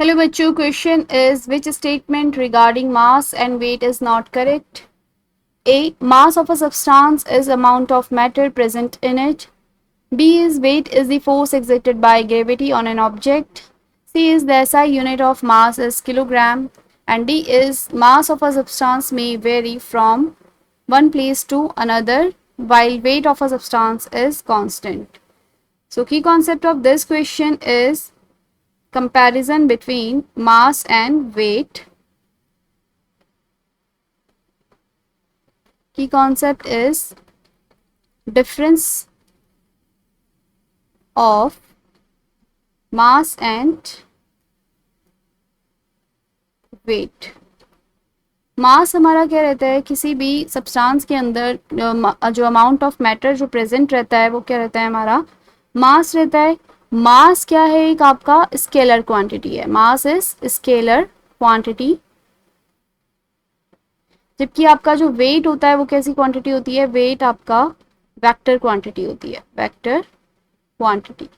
Hello बच्चों, question is which statement regarding mass and weight is not correct? A, mass of a substance is amount of matter present in it. B is weight is the force exerted by gravity on an object. C is the SI unit of mass is kilogram. And D is mass of a substance may vary from one place to another while weight of a substance is constant. So key concept of this question is comparison between mass and weight. Key concept is difference of mass and weight. मास हमारा क्या रहता है, किसी भी substance के अंदर जो amount of matter जो प्रेजेंट रहता है वो क्या रहता है, हमारा मास रहता है. मास क्या है, एक आपका स्केलर क्वांटिटी है. Mass is scalar quantity. जबकि आपका जो वेट होता है वो कैसी क्वांटिटी होती है, वेट आपका वेक्टर क्वांटिटी होती है, वेक्टर क्वांटिटी.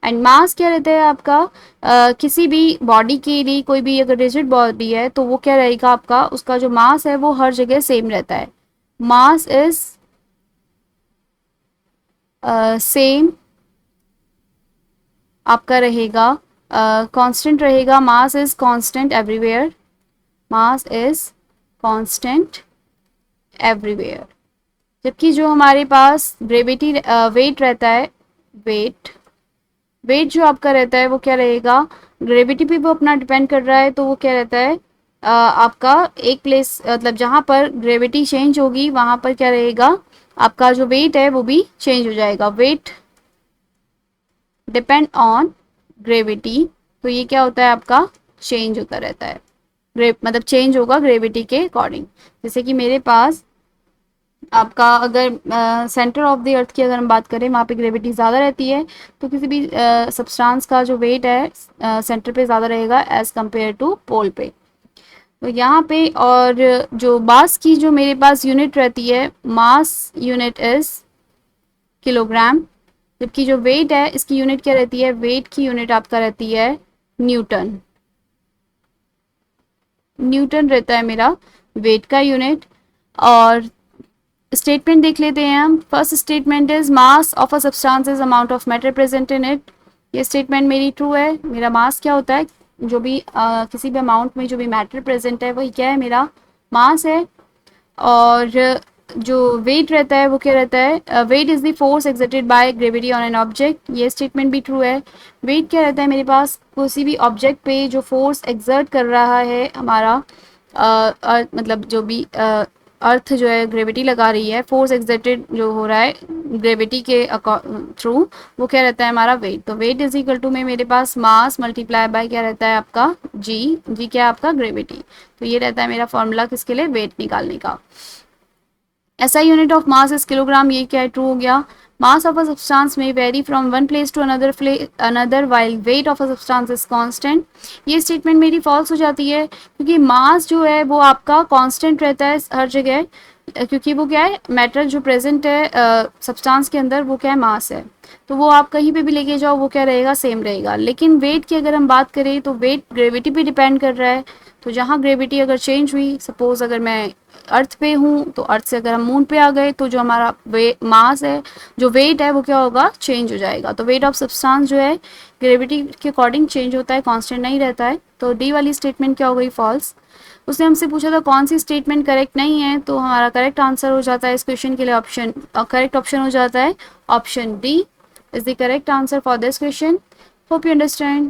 एंड मास क्या रहता है आपका, किसी भी बॉडी के लिए, कोई भी अगर रिजिड बॉडी है तो वो क्या रहेगा आपका, उसका जो मास है वो हर जगह सेम रहता है. मास इज सेम आपका रहेगा, कांस्टेंट रहेगा. Mass is constant everywhere. Mass is constant everywhere. जबकि जो हमारे पास ग्रेविटी वेट रहता है, वेट जो आपका रहता है वो क्या रहेगा, ग्रेविटी पे वो अपना डिपेंड कर रहा है. तो वो क्या रहता है, आपका एक प्लेस, मतलब जहाँ पर ग्रेविटी चेंज होगी वहाँ पर क्या रहेगा, आपका जो वेट है वो भी चेंज हो जाएगा. Weight depend on gravity. तो ये क्या होता है आपका, चेंज होता रहता है. मतलब चेंज होगा ग्रेविटी के अकॉर्डिंग. जैसे कि मेरे पास आपका अगर सेंटर ऑफ द अर्थ की अगर हम बात करें, वहाँ पे ग्रेविटी ज़्यादा रहती है, तो किसी भी सब्सटेंस का जो वेट है सेंटर पे ज़्यादा रहेगा एज कंपेयर टू पोल पे. तो यहाँ पे, और जो मास की जो मेरे पास यूनिट रहती है, मास यूनिट इज किलोग्राम. जबकि जो वेट है इसकी यूनिट क्या रहती है, वेट की यूनिट आपका रहती है न्यूटन. न्यूटन रहता है मेरा वेट का यूनिट. और स्टेटमेंट देख लेते हैं हम. First statement is mass of a substance is amount of matter present in it. ये स्टेटमेंट मेरी ट्रू है. मेरा मास क्या होता है, जो भी किसी भी अमाउंट में जो भी मैटर प्रेजेंट है वही क्या है, मेरा मास है. और जो वेट रहता है वो क्या रहता है, weight is the force exerted by gravity on an object. ये स्टेटमेंट भी ट्रू है. वेट क्या रहता है मेरे पास, किसी भी ऑब्जेक्ट पे जो फोर्स एक्सर्ट कर रहा है हमारा, मतलब जो भी अर्थ जो है ग्रेविटी लगा रही है, फोर्स एक्सर्टेड जो हो रहा है ग्रेविटी के थ्रू, वो क्या रहता है हमारा वेट. तो वेट इज इक्वल टू में मेरे पास मास मल्टीप्लाई बाय क्या रहता है आपका जी. जी क्या है आपका, ग्रेविटी. तो ये रहता है मेरा फॉर्मूला किसके लिए, वेट निकालने का. SI unit of mass is kilogram. ये क्या है, ट्रू हो गया. मास ऑफ अ सब्सटेंस में vary from one place to another while weight of a substance is constant. ये स्टेटमेंट मेरी फॉल्स हो जाती है, क्योंकि मास जो है वो आपका कांस्टेंट रहता है हर जगह, क्योंकि वो क्या है, मैटर जो प्रेजेंट है सब्सटेंस के अंदर वो क्या है, मास है. तो वो आप कहीं पे भी लेके जाओ वो क्या रहेगा, सेम रहेगा. लेकिन वेट की अगर हम बात करें तो वेट ग्रेविटी पे डिपेंड कर रहा है. तो जहाँ ग्रेविटी अगर चेंज हुई, सपोज अगर मैं अर्थ पे हूँ तो अर्थ से अगर हम मून पे आ गए, तो जो हमारा मास है, जो वेट है वो क्या होगा, चेंज हो जाएगा. तो वेट ऑफ सब्सटेंस जो है ग्रेविटी के अकॉर्डिंग चेंज होता है, कांस्टेंट नहीं रहता है. तो डी वाली स्टेटमेंट क्या हो गई, फॉल्स. उसने हमसे पूछा था कौन सी स्टेटमेंट करेक्ट नहीं है, तो हमारा करेक्ट आंसर हो जाता है इस क्वेश्चन के लिए ऑप्शन, करेक्ट ऑप्शन हो जाता है option D is the correct answer for this question. Hope you understand.